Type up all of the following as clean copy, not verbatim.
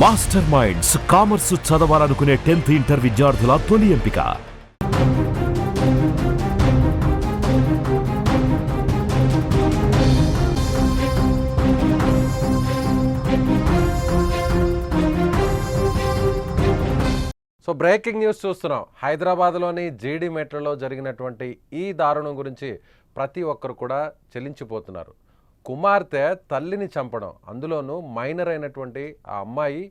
Master minds commerce చదవాలనుకునే 10th inter విద్యార్థుల తొలి ఎంపిక. సో బ్రేకింగ్ న్యూస్ చూస్తున్నాం. హైదరాబాద్లోని జీడీ మెట్రోలో జరిగినటువంటి ఈ దారుణం గురించి ప్రతి ఒక్కరు కూడా చెల్లించిపోతున్నారు. కుమార్తె తల్లిని చంపడం, అందులోనూ మైనర్ అయినటువంటి ఆ అమ్మాయి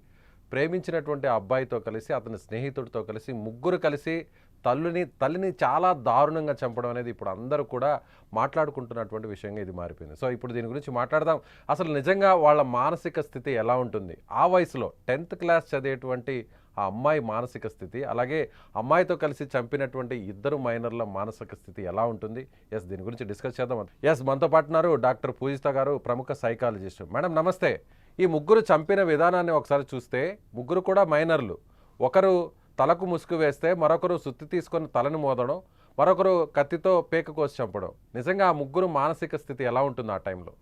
ప్రేమించినటువంటి అబ్బాయితో కలిసి, అతని స్నేహితుడితో కలిసి ముగ్గురు కలిసి తల్లిని చాలా దారుణంగా చంపడం అనేది ఇప్పుడు అందరూ కూడా మాట్లాడుకుంటున్నటువంటి విషయంగా ఇది మారిపోయింది. సో ఇప్పుడు దీని గురించి మాట్లాడదాం. అసలు నిజంగా వాళ్ళ మానసిక స్థితి ఎలా ఉంటుంది, ఆ వయసులో 10th క్లాస్ చదివేటువంటి ఆ అమ్మాయి మానసిక స్థితి, అలాగే అమ్మాయితో కలిసి చంపినటువంటి ఇద్దరు మైనర్ల మానసిక స్థితి ఎలా ఉంటుంది? దీని గురించి డిస్కస్ చేద్దాం. మనతో పాటున్నారు డాక్టర్ పూజిత గారు, ప్రముఖ సైకాలజిస్ట్. మేడం నమస్తే. ఈ ముగ్గురు చంపిన విధానాన్ని ఒకసారి చూస్తే ముగ్గురు కూడా మైనర్లు. ఒకరు తలకు ముసుగు వేస్తే మరొకరు సుత్తి తీసుకొని తలని మోదడం, మరొకరు కత్తితో పేక కోసి చంపడం. నిజంగా ఆ ముగ్గురు మానసిక స్థితి ఎలా ఉంటుంది ఆ టైంలో?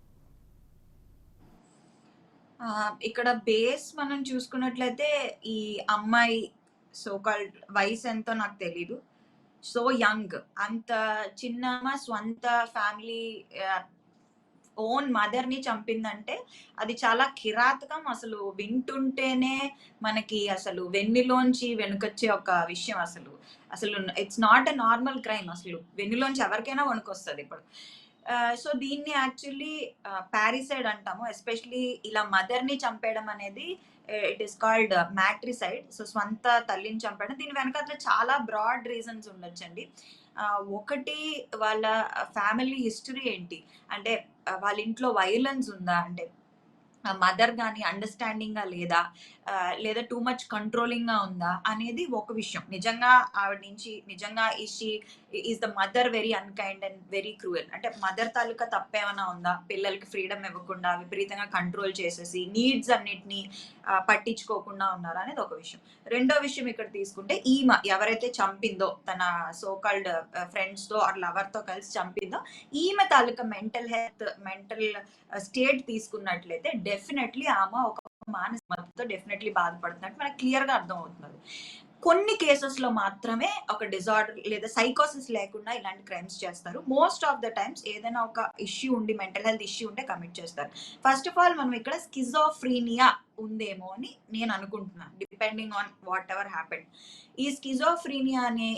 ఇక్కడ బేస్ మనం చూసుకున్నట్లయితే ఈ అమ్మాయి సో కాల్డ్ వయసు ఎంతో నాకు తెలీదు. సో యంగ్, అంత చిన్న స్వంత ఫ్యామిలీ ఓన్ మదర్ ని చంపిందంటే అది చాలా కిరాతకం. అసలు వింటుంటేనే మనకి అసలు వెన్నులోంచి వెనుకొచ్చే ఒక విషయం. అసలు అసలు it's not a normal crime. అసలు వెన్నులోంచి ఎవరికైనా వణుకొస్తుంది ఇప్పుడు. సో దీన్ని యాక్చువల్లీ పారిసైడ్ అంటాము. ఎస్పెషలీ ఇలా మదర్ ని చంపేయడం అనేది ఇట్ ఈస్ కాల్డ్ మ్యాట్రిసైడ్. సో స్వంత తల్లిని చంపేయడం. దీని వెనకాల చాలా బ్రాడ్ రీజన్స్ ఉండొచ్చండి. ఒకటి, వాళ్ళ ఫ్యామిలీ హిస్టరీ ఏంటి అంటే, వాళ్ళ ఇంట్లో వైలెన్స్ ఉందా అంటే, మదర్ కానీ అండర్స్టాండింగ్ గా లేదా, లేదా టూ మచ్ కంట్రోలింగ్ గా ఉందా అనేది ఒక విషయం. నిజంగా ఆవిడ నుంచి నిజంగా is the mother very unkind and very cruel అంటే, మదర్ తాలూకా తప్పేమైనా ఉందా, పిల్లలకి ఫ్రీడమ్ ఇవ్వకుండా విపరీతంగా కంట్రోల్ చేసేసి నీడ్స్ అన్నిటినీ పట్టించుకోకుండా ఉన్నారా అనేది ఒక విషయం. రెండో విషయం ఇక్కడ తీసుకుంటే, ఈమె ఎవరైతే చంపిందో, తన సో కాల్డ్ ఫ్రెండ్స్ తో ఆర్ లవర్ తో కలిసి చంపిందో, ఈమె తాలూకా మెంటల్ స్టేట్ తీసుకున్నట్లయితే డెఫినెట్లీ ఆమె ఒక మానసిక డెఫినెట్లీ బాధపడుతున్నట్టు మనకు క్లియర్ గా అర్థం అవుతున్నది. కొన్ని కేసెస్ లో మాత్రమే ఒక డిజార్డర్ లేదా సైకోసిస్ లేకుండా ఇలాంటి క్రైమ్స్ చేస్తారు. మోస్ట్ ఆఫ్ ద టైమ్స్ ఏదైనా ఒక ఇష్యూ ఉండి, మెంటల్ హెల్త్ ఇష్యూ ఉంటే కమిట్ చేస్తారు. ఫస్ట్ ఆఫ్ ఆల్ మనం ఇక్కడ స్కిజోఫ్రీనియా ఉందేమో అని నేను అనుకుంటున్నాను, depending on what ever happened. ఈ స్కిజోఫ్రీనియా అనే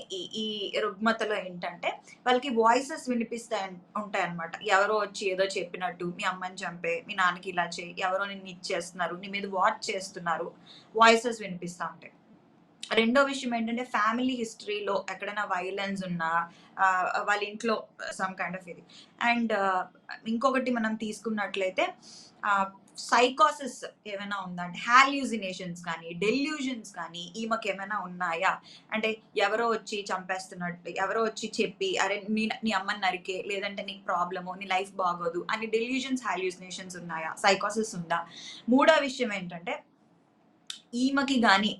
ఈ రుగ్మతలో ఏంటంటే, వాళ్ళకి వాయిసెస్ వినిపిస్తాయి ఉంటాయన్నమాట. ఎవరో వచ్చి ఏదో చెప్పినట్టు, మీ అమ్మని చంపే, మీ నాన్నకి ఇలా చేయి, ఎవరో నిన్ను ఇచ్చేస్తున్నారు, నీ మీద వాచ్ చేస్తున్నారు, వాయిసెస్ వినిపిస్తూ ఉంటాయి. రెండో విషయం ఏంటంటే, ఫ్యామిలీ హిస్టరీలో ఎక్కడైనా వైలెన్స్ ఉన్నా, వాళ్ళ ఇంట్లో సమ్ కైండ్ ఆఫ్ ఇది. అండ్ ఇంకొకటి మనం తీసుకున్నట్లయితే సైకోసిస్ ఏమైనా ఉందా అంటే, హాల్యూజినేషన్స్ కానీ డెల్యూజన్స్ కానీ ఈమెకి ఏమైనా ఉన్నాయా అంటే, ఎవరో వచ్చి చంపేస్తున్నట్టు, ఎవరో వచ్చి చెప్పి అరే నీ అమ్మని నరికే, లేదంటే నీకు ప్రాబ్లము, నీ లైఫ్ బాగోదు అని డెల్యూజన్స్, హాల్యూజినేషన్స్ ఉన్నాయా, సైకోసిస్ ఉందా. మూడో విషయం ఏంటంటే, ఈమెకి కానీ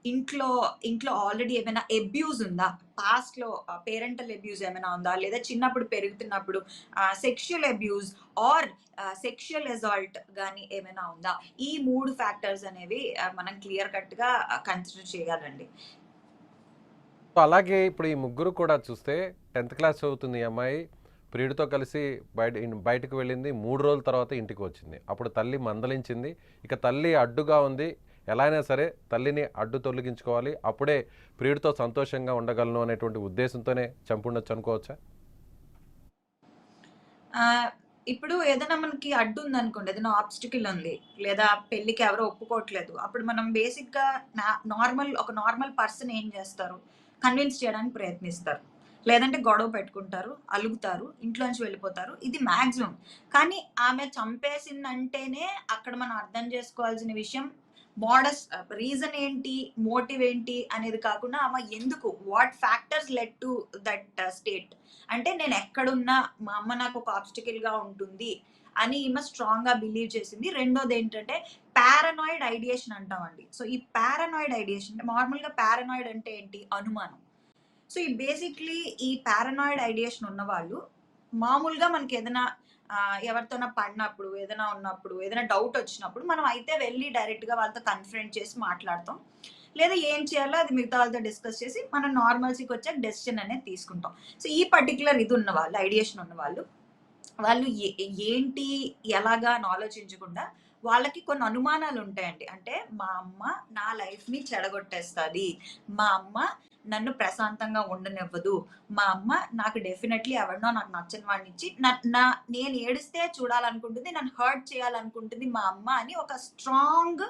ఇంట్లో ఆల్రెడీ ఏమైనా అబ్యూజ్ ఉందా, పాస్ట్ లో పేరెంటల్ అబ్యూజ్ ఏమైనా ఉందా, లేదా చిన్నప్పుడు పెరుగుతున్నప్పుడు sexual abuse are sexual assault కానీ ఏమైనా ఉందా. ఈ 3 ఫ్యాక్టర్స్ అనేవి మనం క్లియర్ కట్ గా కన్సిడర్ చేయాలండి. అలాగే ఇప్పుడు ఈ ముగ్గురు కూడా చూస్తే 10th క్లాస్ చదువుతుంది ఈ అమ్మాయి. ప్రియుడితో కలిసి బయటకు వెళ్ళింది. 3 రోజుల తర్వాత ఇంటికి వచ్చింది. అప్పుడు తల్లి మందలించింది. ఇక తల్లి అడ్డుగా ఉంది. ఎలా అయినా సరే తల్లిని అడ్డు తొలగించుకోవాలి, అప్పుడే ప్రియుడితో సంతోషంగా ఉండగలను అనేటువంటి ఉద్దేశంతోనే చంపుండొచ్చు అనుకోవచ్చా? ఇప్పుడు ఏదైనా మనకి అడ్డు ఉంది అనుకోండి, ఏదైనా ఆబ్స్టికల్ ఉంది, లేదా పెళ్లికి ఎవరో ఒప్పుకోవట్లేదు, అప్పుడు మనం బేసిక్ గా ఒక నార్మల్ పర్సన్ ఏం చేస్తారు, కన్విన్స్ చేయడానికి ప్రయత్నిస్తారు, లేదంటే గొడవ పెట్టుకుంటారు, అలుగుతారు, ఇంట్లోంచి వెళ్ళిపోతారు. ఇది మాక్సిమం. కానీ ఆమె చంపేసిందంటేనే అక్కడ మనం అర్థం చేసుకోవాల్సిన విషయం, రీజన్ ఏంటి, మోటివ్ ఏంటి అనేది కాకుండా, ఆమె ఎందుకు, what factors led to that state అంటే, నేను ఎక్కడున్నా మా అమ్మ నాకు ఒక ఆబ్స్టికల్ గా ఉంటుంది అని ఈమె స్ట్రాంగ్ గా బిలీవ్ చేసింది. రెండోది ఏంటంటే, పారానాయిడ్ ఐడియేషన్ అంటామండి. సో ఈ పారానాయిడ్ ఐడియేషన్, నార్మల్ గా పారానాయిడ్ అంటే ఏంటి, అనుమానం. సో ఈ బేసిక్లీ ఈ పారానాయిడ్ ఐడియేషన్ ఉన్న వాళ్ళు మామూలుగా మనకి ఏదైనా ఎవరితోనా పడినప్పుడు, ఏదైనా ఉన్నప్పుడు, ఏదైనా డౌట్ వచ్చినప్పుడు మనం అయితే వెళ్ళి డైరెక్ట్‌గా వాళ్ళతో కన్ఫరెంట్ చేసి మాట్లాడతాం. లేదా ఏం చేయాలో అది మిగతా వాళ్ళతో డిస్కస్ చేసి మనం నార్మల్సీకొచ్చాక డెసిషన్ అనేది తీసుకుంటాం. సో, ఈ పర్టిక్యులర్ ఇది ఉన్నవాళ్ళు, ఐడియేషన్ ఉన్నవాళ్ళు, వాళ్ళు ఏంటి, ఎలాగా అని ఆలోచించకుండా వాళ్ళకి కొన్ని అనుమానాలు ఉంటాయండి. అంటే మా అమ్మ నా లైఫ్‌ని చెడగొట్టేస్తది. మా అమ్మ నన్ను ప్రశాంతంగా ఉండనివ్వదు. మా అమ్మ నాకు డెఫినైట్‌లీ ఎవడినో నాకు నచ్చని వాడినిచ్చి న నా నేను ఏడిస్తే చూడాలనుకుంటుంది. నన్ను హర్ట్ చేయాలనుకుంటుంది మా అమ్మ అని ఒక స్ట్రాంగ్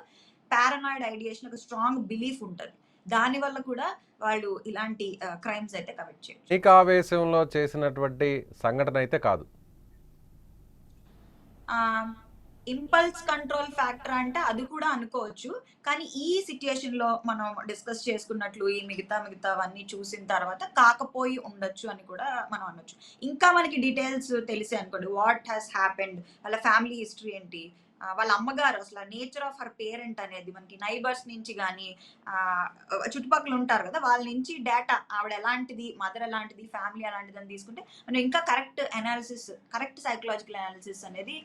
పారనాయిడ్ ఐడియేషన్, ఒక స్ట్రాంగ్ బిలీఫ్ ఉంటది. దానివల్ల కూడా వాళ్ళు ఇలాంటి క్రైమ్స్ అయితే కమిట్ చేయొచ్చు. ఏకావేశంలో చేసినటువంటి సంఘటన అయితే కాదు. ఇంపల్స్ కంట్రోల్ ఫ్యాక్టర్ అంటే అది కూడా అనుకోవచ్చు. కానీ ఈ సిట్యుయేషన్‌లో మనం డిస్కస్ చేసుకున్నట్లు ఈ మిగతావన్నీ చూసిన తర్వాత కాకపోయి ఉండొచ్చు అని కూడా మనం అనొచ్చు. ఇంకా మనకి డీటెయిల్స్ తెలిసాయి అనుకోండి. వాట్ హాస్ హ్యాపెండ్, వాళ్ళ ఫ్యామిలీ హిస్టరీ ఏంటి, వాళ్ళ అమ్మగారు అసల నేచర్ ఆఫ్ హర్ పేరెంట్ అనేది మనకి నైబర్స్ నుంచి గాని, చుట్టుపక్కల ఉంటారు కదా! వాళ్ళ నుంచి డేటా ఆవిడ ఎలాంటిది, మదర్ ఎలాంటిది, ఫ్యామిలీ ఎలాంటిది అని తీసుకుంటే మనం ఇంకా కరెక్ట్ సైకలాజికల్ అనాలిసిస్ అనేది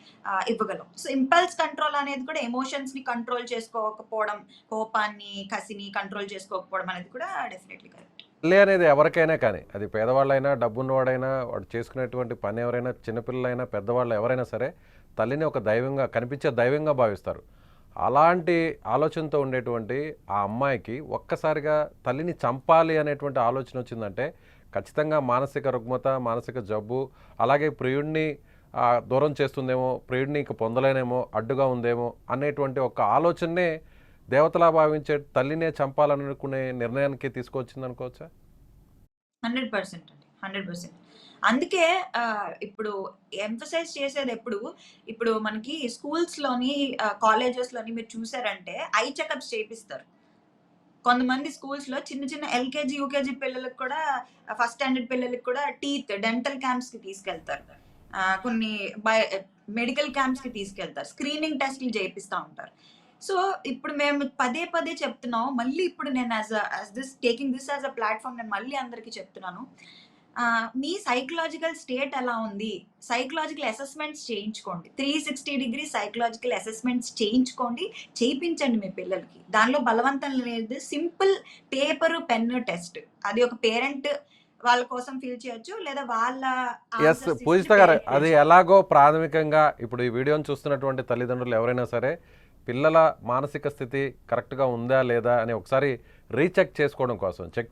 ఇవ్వగలం. సో, ఇంపల్స్ కంట్రోల్ అనేది కూడా ఎమోషన్స్‌ని కంట్రోల్ చేసుకోకపోవడం, కోపాన్ని, కసిని కంట్రోల్ చేసుకోకపోవడం అనేది కూడా డెఫినెట్‌లీ కరెక్ట్. తల్లి అనేది ఎవరికైనా కానీ, అది పేదవాళ్ళైనా, డబ్బున్నవాడైనా, వాడు చేసుకునేటువంటి పని ఎవరైనా, చిన్నపిల్లలైనా, పెద్దవాళ్ళు ఎవరైనా సరే తల్లిని ఒక దైవంగా, కనిపించే దైవంగా భావిస్తారు. అలాంటి ఆలోచనతో ఉండేటువంటి ఆ అమ్మాయికి ఒక్కసారిగా తల్లిని చంపాలి అనేటువంటి ఆలోచన వచ్చిందంటే ఖచ్చితంగా మానసిక రుగ్మత, మానసిక జబ్బు, అలాగే ప్రియుడిని దూరం చేస్తుందేమో, ప్రియుడిని ఇంక పొందలేనేమో, అడ్డుగా ఉందేమో అనేటువంటి ఒక ఆలోచననే దేవతలా భావించే తల్లినే చంపాలనుకునే నిర్ణయానికి తీసుకొచ్చింది అనుకోవచ్చా? 100% అండి. 100%. అందుకే ఇప్పుడు ఎంఫసైజ్ చేసేదెప్పుడు, ఇప్పుడు మనకి స్కూల్స్‌లోని, కాలేజెస్‌లోని మీరు చూసారంటే ఐ చెకప్స్ చేపిస్తారు. కొంతమంది స్కూల్స్‌లో చిన్న చిన్న ఎల్‌కేజీ, యూకేజీ పిల్లలకి కూడా, ఫస్ట్ స్టాండర్డ్ పిల్లలకి కూడా డెంటల్ క్యాంప్స్‌కి తీసుకెళ్తారు. కొన్ని మెడికల్ క్యాంప్స్‌కి తీసుకెళ్తారు. స్క్రీనింగ్ టెస్ట్‌లు చేపిస్తా ఉంటారు. సో, ఇప్పుడు మేము పదే పదే చెప్తున్నాం. మళ్ళీ ఇప్పుడు నేను taking this as a platform నేను మళ్ళీ అందరికి చెప్తున్నాను. మీ సైకలాజికల్ స్టేట్ ఎలా ఉంది? సైకలాజికల్ అసెస్మెంట్స్ చేయించుకోండి. 360 డిగ్రీ సైకలాజికల్ అసెస్మెంట్స్ చేయించుకోండి. చేయించండి మీ పిల్లలకి. దానిలో బలవంతం లేదు. Simple paper, pen test. అది ఒక పేరెంట్ వాళ్ళ కోసం ఫిల్ చేయొచ్చు. లేదా వాళ్ళ ఎస్ ఆన్సర్స్ పూజిత ఇచ్చి గారు, పేరెంట్ అది ఎలాగో ప్రాథమికంగా ఇప్పుడు ఈ వీడియోని చూస్తున్నటువంటి తల్లిదండ్రులు ఎవరైనా సరే పిల్లల మానసిక స్థితి కరెక్ట్గా ఉందా లేదా అని ఒకసారి చెక్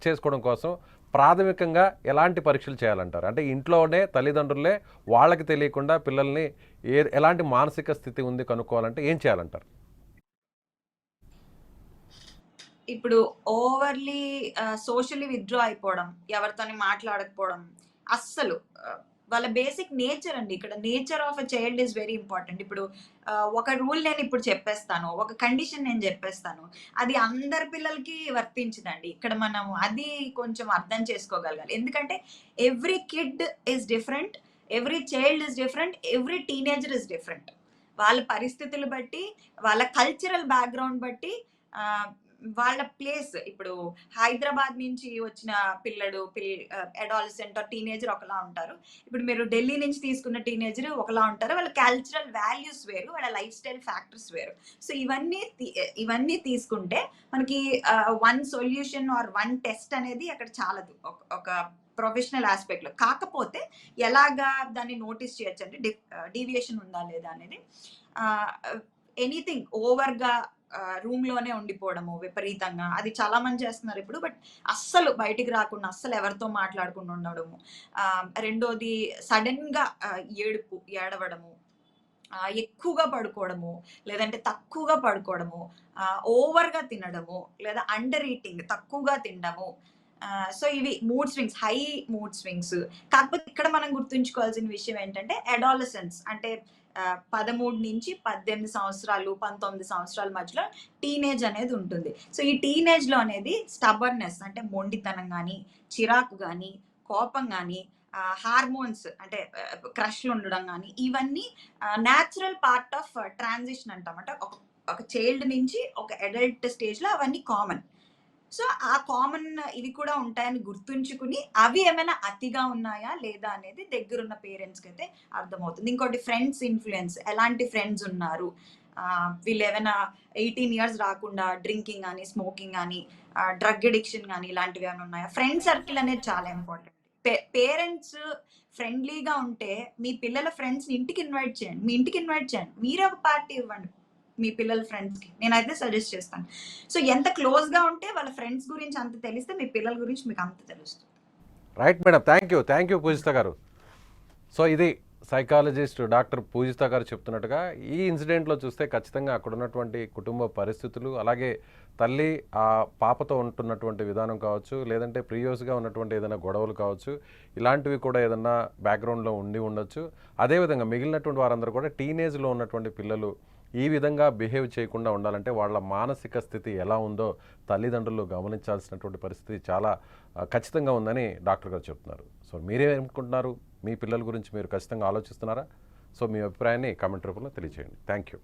చేసుకోవడం కోసం ప్రాథమికంగా ఎలాంటి పరీక్షలు చేయాలంటారు? అంటే ఇంట్లోనే తల్లిదండ్రులే వాళ్ళకి తెలియకుండా పిల్లల్ని ఎలాంటి మానసిక స్థితి ఉంది కనుక్కోవాలంటే ఏం చేయాలంటారు? ఇప్పుడు ఓవర్‌లీ సోషల్లీ విత్‌డ్రా అయిపోవడం, ఎవరితోని మాట్లాడకపోవడం, అస్సలు వాళ్ళ బేసిక్ నేచర్ అండి. ఇక్కడ nature of a child is very important. ఇప్పుడు ఒక రూల్ నేను ఇప్పుడు చెప్పేస్తాను. ఒక కండిషన్ నేను చెప్పేస్తాను. అది అందరి పిల్లలకి వర్తించదండి. ఇక్కడ మనం అది కొంచెం అర్థం చేసుకోగలగాలి. ఎందుకంటే every kid is different. Every child is different. Every teenager is different. వాళ్ళ పరిస్థితులు బట్టి, వాళ్ళ కల్చరల్ బ్యాక్‌గ్రౌండ్ బట్టి, ఆహ్, వాళ్ళ ప్లేస్, ఇప్పుడు హైదరాబాద్ నుంచి వచ్చిన అడాలసెంట్ ఆర్ టీనేజర్ ఒకలా ఉంటారు. ఇప్పుడు మీరు ఢిల్లీ నుంచి తీసుకున్న టీనేజర్ ఒకలా ఉంటారు. వాళ్ళ కల్చరల్ వాల్యూస్ వేరు. వాళ్ళ లైఫ్ స్టైల్ ఫ్యాక్టర్స్ వేరు. సో, ఇవన్నీ తీసుకుంటే మనకి one solution or one test అనేది అక్కడ చాలదు. ఒక ప్రొఫెషనల్ ఆస్పెక్ట్‌లో. కాకపోతే ఎలాగా దాన్ని నోటీస్ చేయొచ్చంటే డీవియేషన్ ఉందా లేదా అనేది. ఆహ్, ఎనీథింగ్ ఓవర్‌గా రూమ్‌లోనే ఉండిపోవడము విపరీతంగా. అది చాలా మంది చేస్తున్నారు ఇప్పుడు. బట్ అస్సలు బయటికి రాకుండా, అస్సలు ఎవరితో మాట్లాడకుండా ఉండడము. రెండోది సడెన్‌గా ఏడవడము. ఎక్కువగా పడుకోవడము, లేదంటే తక్కువగా పడుకోవడము, ఓవర్‌గా తినడము, లేదా అండర్ ఈటింగ్, తక్కువగా తినడము. సో, ఇవి mood swings, high mood swings. కాకపోతే ఇక్కడ మనం గుర్తుంచుకోవాల్సిన విషయం ఏంటంటే అడాలసెన్స్ అంటే 13-18 సంవత్సరాలు, 19 సంవత్సరాల మధ్యలో టీనేజ్ అనేది ఉంటుంది. సో, ఈ టీనేజ్‌లో అనేది స్టబర్నెస్ అంటే మొండితనం గాని, చిరాకు గాని, కోపం గాని, హార్మోన్స్ అంటే క్రష్‌లు ఉండడం గాని, ఇవన్నీ నేచురల్ పార్ట్ ఆఫ్ ట్రాన్సిషన్ అంటాం. అంటే ఒక చైల్డ్ నుంచి ఒక అడల్ట్ స్టేజ్‌లో అవన్నీ కామన్. సో ఆ కామన్ ఇవి కూడా ఉంటాయని గుర్తుంచుకుని అవి ఏమైనా అతిగా ఉన్నాయా లేదా అనేది దగ్గరున్న పేరెంట్స్కి అయితే అర్థమవుతుంది. ఇంకోటి ఫ్రెండ్స్ ఇన్ఫ్లుయెన్స్, ఎలాంటి ఫ్రెండ్స్ ఉన్నారు, వీళ్ళు ఏమైనా 18 ఇయర్స్ రాకుండా డ్రింకింగ్ కానీ స్మోకింగ్ కానీ డ్రగ్ అడిక్షన్ కానీ ఇలాంటివి ఏమైనా ఉన్నాయా. ఫ్రెండ్ సర్కిల్ అనేది చాలా ఇంపార్టెంట్. పేరెంట్స్ ఫ్రెండ్లీగా ఉంటే మీ పిల్లల ఫ్రెండ్స్ని ఇంటికి ఇన్వైట్ చేయండి, మీ ఇంటికి ఇన్వైట్ చేయండి, మీరే ఒక పార్టీ ఇవ్వండి మీ పిల్లల ఫ్రెండ్స్కి, నేనైతే సజెస్ట్ చేస్తాను. సో ఎంత క్లోజ్గా ఉంటే వాళ్ళ ఫ్రెండ్స్ గురించి అంత తెలిస్తే మీ పిల్లల గురించి మీకు అంత తెలుస్తుంది. రైట్ మేడం, థ్యాంక్ యూ పూజిత గారు. సో ఇది సైకాలజిస్ట్ డాక్టర్ పూజిత గారు చెప్తున్నట్టుగా ఈ ఇన్సిడెంట్లో చూస్తే ఖచ్చితంగా అక్కడ ఉన్నటువంటి కుటుంబ పరిస్థితులు, అలాగే తల్లి ఆ పాపతో ఉంటున్నటువంటి విధానం కావచ్చు, లేదంటే ప్రీవియస్గా ఉన్నటువంటి ఏదైనా గొడవలు కావచ్చు, ఇలాంటివి కూడా ఏదన్నా బ్యాక్గ్రౌండ్లో ఉండి ఉండొచ్చు. అదేవిధంగా మిగిలినటువంటి వారందరూ కూడా టీనేజ్లో ఉన్నటువంటి పిల్లలు ఈ విధంగా బిహేవ్ చేయకుండా ఉండాలంటే వాళ్ళ మానసిక స్థితి ఎలా ఉందో తల్లిదండ్రులు గమనించాల్సినటువంటి పరిస్థితి చాలా ఖచ్చితంగా ఉందని డాక్టర్ గారు చెప్తున్నారు. సో మీరేమనుకుంటున్నారు? మీ పిల్లల గురించి మీరు ఖచ్చితంగా ఆలోచిస్తున్నారా? సో మీ అభిప్రాయాన్ని కామెంట్ రూపంలో తెలియజేయండి. Thank you.